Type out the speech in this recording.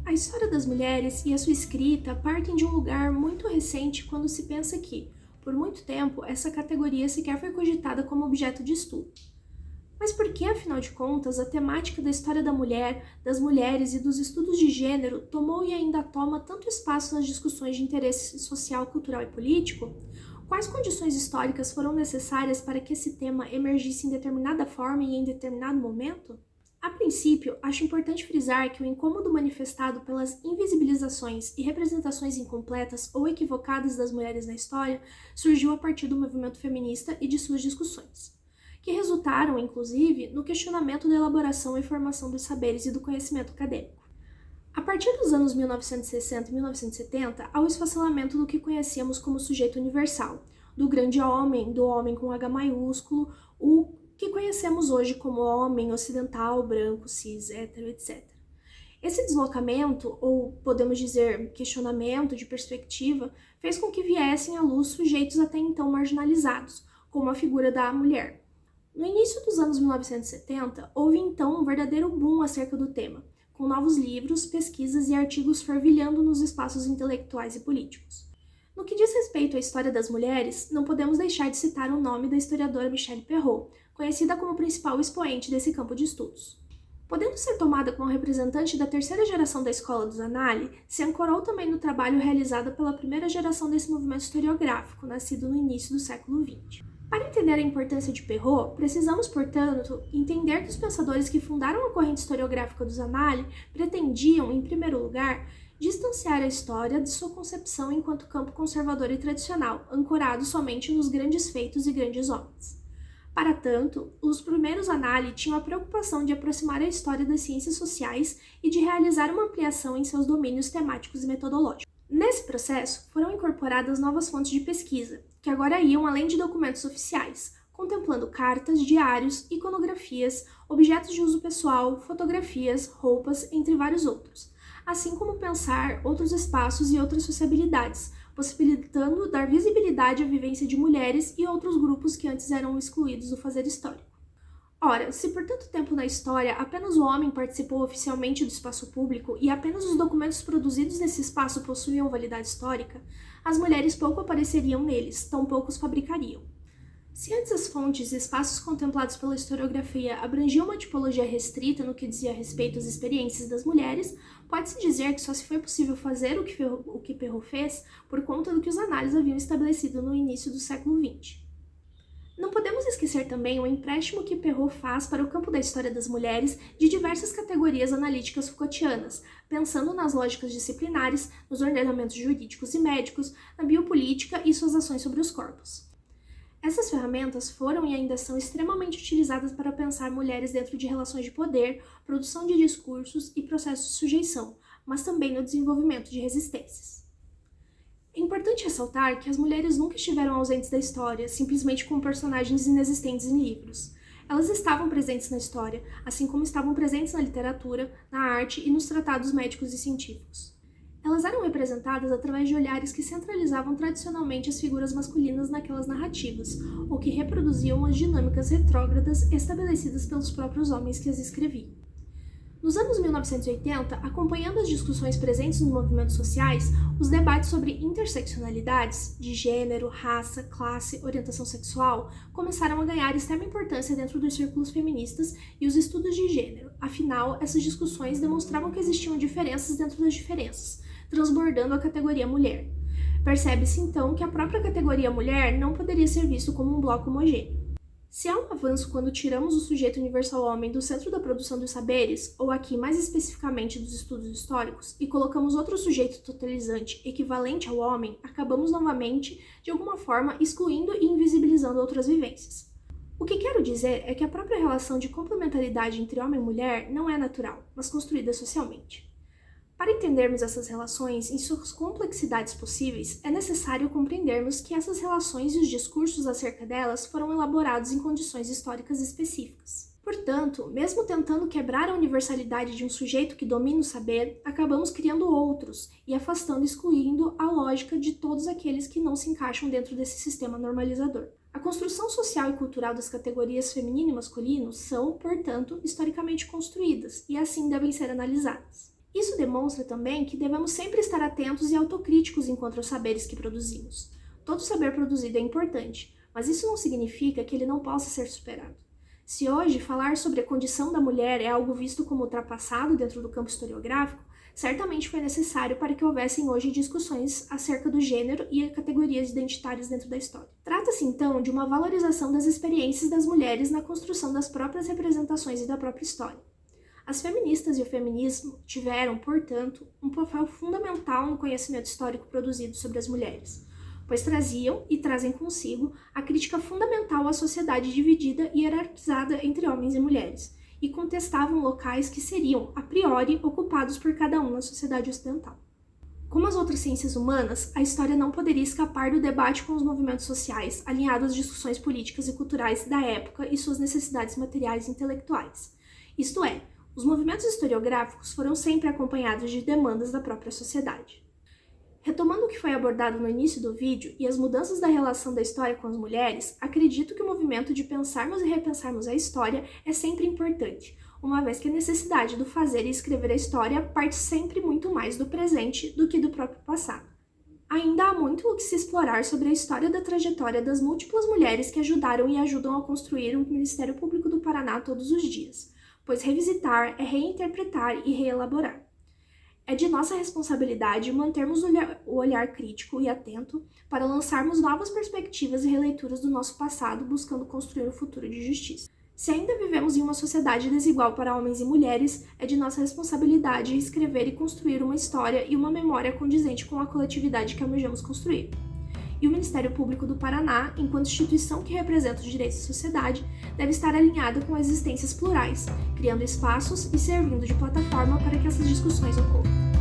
A história das mulheres e a sua escrita partem de um lugar muito recente quando se pensa que, por muito tempo, essa categoria sequer foi cogitada como objeto de estudo. Mas por que, afinal de contas, a temática da história da mulher, das mulheres e dos estudos de gênero tomou e ainda toma tanto espaço nas discussões de interesse social, cultural e político? Quais condições históricas foram necessárias para que esse tema emergisse em determinada forma e em determinado momento? A princípio, acho importante frisar que o incômodo manifestado pelas invisibilizações e representações incompletas ou equivocadas das mulheres na história surgiu a partir do movimento feminista e de suas discussões, que resultaram, inclusive, no questionamento da elaboração e formação dos saberes e do conhecimento acadêmico. A partir dos anos 1960 e 1970, há o esfacelamento do que conhecíamos como sujeito universal, do grande homem, do homem com H maiúsculo, o que conhecemos hoje como homem ocidental, branco, cis, hétero, etc. Esse deslocamento, ou podemos dizer questionamento de perspectiva, fez com que viessem à luz sujeitos até então marginalizados, como a figura da mulher. No início dos anos 1970, houve então um verdadeiro boom acerca do tema, com novos livros, pesquisas e artigos fervilhando nos espaços intelectuais e políticos. No que diz respeito à história das mulheres, não podemos deixar de citar o nome da historiadora Michelle Perrault, conhecida como principal expoente desse campo de estudos. Podendo ser tomada como representante da terceira geração da escola dos Annales, se ancorou também no trabalho realizado pela primeira geração desse movimento historiográfico, nascido no início do século XX. Para entender a importância de Perrault, precisamos, portanto, entender que os pensadores que fundaram a corrente historiográfica dos Annales pretendiam, em primeiro lugar, distanciar a história de sua concepção enquanto campo conservador e tradicional, ancorado somente nos grandes feitos e grandes homens. Para tanto, os primeiros Annales tinham a preocupação de aproximar a história das ciências sociais e de realizar uma ampliação em seus domínios temáticos e metodológicos. Nesse processo, foram incorporadas novas fontes de pesquisa, que agora iam além de documentos oficiais, contemplando cartas, diários, iconografias, objetos de uso pessoal, fotografias, roupas, entre vários outros, assim como pensar outros espaços e outras sociabilidades, possibilitando dar visibilidade à vivência de mulheres e outros grupos que antes eram excluídos do fazer histórico. Ora, se por tanto tempo na história apenas o homem participou oficialmente do espaço público e apenas os documentos produzidos nesse espaço possuíam validade histórica, as mulheres pouco apareceriam neles, tão poucos fabricariam. Se antes as fontes e espaços contemplados pela historiografia abrangiam uma tipologia restrita no que dizia respeito às experiências das mulheres, pode-se dizer que só se foi possível fazer o que Perrault fez por conta do que os análises haviam estabelecido no início do século XX. Não podemos esquecer também o empréstimo que Perrault faz para o campo da história das mulheres de diversas categorias analíticas Foucaultianas, pensando nas lógicas disciplinares, nos ordenamentos jurídicos e médicos, na biopolítica e suas ações sobre os corpos. Essas ferramentas foram e ainda são extremamente utilizadas para pensar mulheres dentro de relações de poder, produção de discursos e processos de sujeição, mas também no desenvolvimento de resistências. É importante ressaltar que as mulheres nunca estiveram ausentes da história, simplesmente como personagens inexistentes em livros. Elas estavam presentes na história, assim como estavam presentes na literatura, na arte e nos tratados médicos e científicos. Elas eram representadas através de olhares que centralizavam tradicionalmente as figuras masculinas naquelas narrativas, ou que reproduziam as dinâmicas retrógradas estabelecidas pelos próprios homens que as escreviam. Nos anos 1980, acompanhando as discussões presentes nos movimentos sociais, os debates sobre interseccionalidades, de gênero, raça, classe, orientação sexual, começaram a ganhar extrema importância dentro dos círculos feministas e os estudos de gênero. Afinal, essas discussões demonstravam que existiam diferenças dentro das diferenças, transbordando a categoria mulher. Percebe-se então que a própria categoria mulher não poderia ser visto como um bloco homogêneo. Se há um avanço quando tiramos o sujeito universal homem do centro da produção dos saberes, ou aqui mais especificamente dos estudos históricos, e colocamos outro sujeito totalizante equivalente ao homem, acabamos novamente, de alguma forma, excluindo e invisibilizando outras vivências. O que quero dizer é que a própria relação de complementaridade entre homem e mulher não é natural, mas construída socialmente. Para entendermos essas relações em suas complexidades possíveis, é necessário compreendermos que essas relações e os discursos acerca delas foram elaborados em condições históricas específicas. Portanto, mesmo tentando quebrar a universalidade de um sujeito que domina o saber, acabamos criando outros e afastando e excluindo a lógica de todos aqueles que não se encaixam dentro desse sistema normalizador. A construção social e cultural das categorias feminino e masculino são, portanto, historicamente construídas e assim devem ser analisadas. Isso demonstra também que devemos sempre estar atentos e autocríticos enquanto aos saberes que produzimos. Todo saber produzido é importante, mas isso não significa que ele não possa ser superado. Se hoje falar sobre a condição da mulher é algo visto como ultrapassado dentro do campo historiográfico, certamente foi necessário para que houvessem hoje discussões acerca do gênero e categorias identitárias dentro da história. Trata-se então de uma valorização das experiências das mulheres na construção das próprias representações e da própria história. As feministas e o feminismo tiveram, portanto, um papel fundamental no conhecimento histórico produzido sobre as mulheres, pois traziam e trazem consigo a crítica fundamental à sociedade dividida e hierarquizada entre homens e mulheres, e contestavam locais que seriam, a priori, ocupados por cada um na sociedade ocidental. Como as outras ciências humanas, a história não poderia escapar do debate com os movimentos sociais, alinhado às discussões políticas e culturais da época e suas necessidades materiais e intelectuais. Isto é, os movimentos historiográficos foram sempre acompanhados de demandas da própria sociedade. Retomando o que foi abordado no início do vídeo e as mudanças da relação da história com as mulheres, acredito que o movimento de pensarmos e repensarmos a história é sempre importante, uma vez que a necessidade do fazer e escrever a história parte sempre muito mais do presente do que do próprio passado. Ainda há muito o que se explorar sobre a história da trajetória das múltiplas mulheres que ajudaram e ajudam a construir o Ministério Público do Paraná todos os dias, pois revisitar é reinterpretar e reelaborar. É de nossa responsabilidade mantermos o olhar crítico e atento para lançarmos novas perspectivas e releituras do nosso passado, buscando construir um futuro de justiça. Se ainda vivemos em uma sociedade desigual para homens e mulheres, é de nossa responsabilidade escrever e construir uma história e uma memória condizente com a coletividade que almejamos construir. E o Ministério Público do Paraná, enquanto instituição que representa os direitos da sociedade, deve estar alinhada com existências plurais, criando espaços e servindo de plataforma para que essas discussões ocorram.